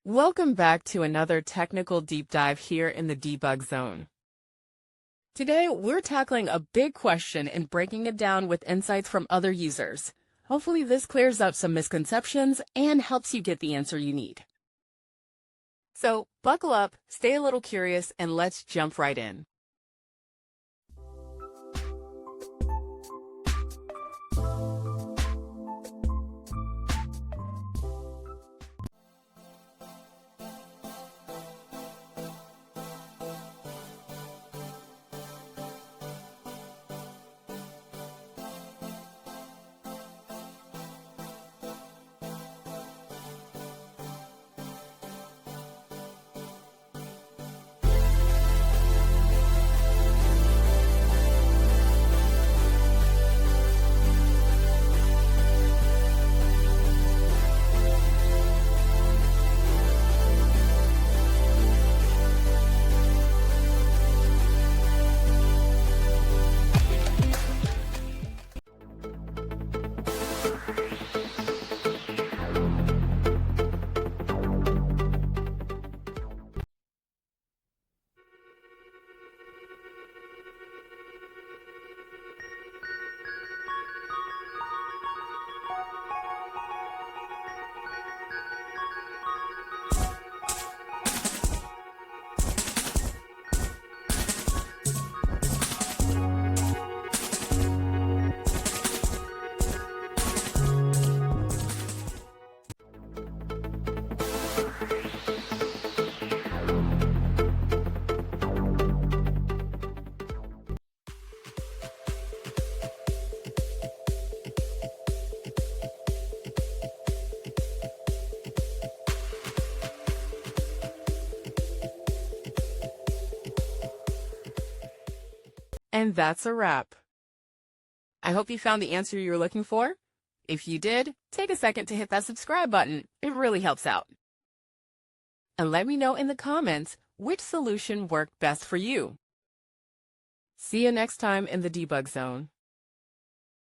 Welcome back to another technical deep dive here in the debug zone. Today, we're tackling a big question and breaking it down with insights from other users. Hopefully this clears up some misconceptions and helps you get the answer you need. So buckle up, stay a little curious, and let's jump right in. And that's a wrap. I hope you found the answer you were looking for. If you did, take a second to hit that subscribe button. It really helps out. And let me know in the comments which solution worked best for you. See you next time in the debug zone.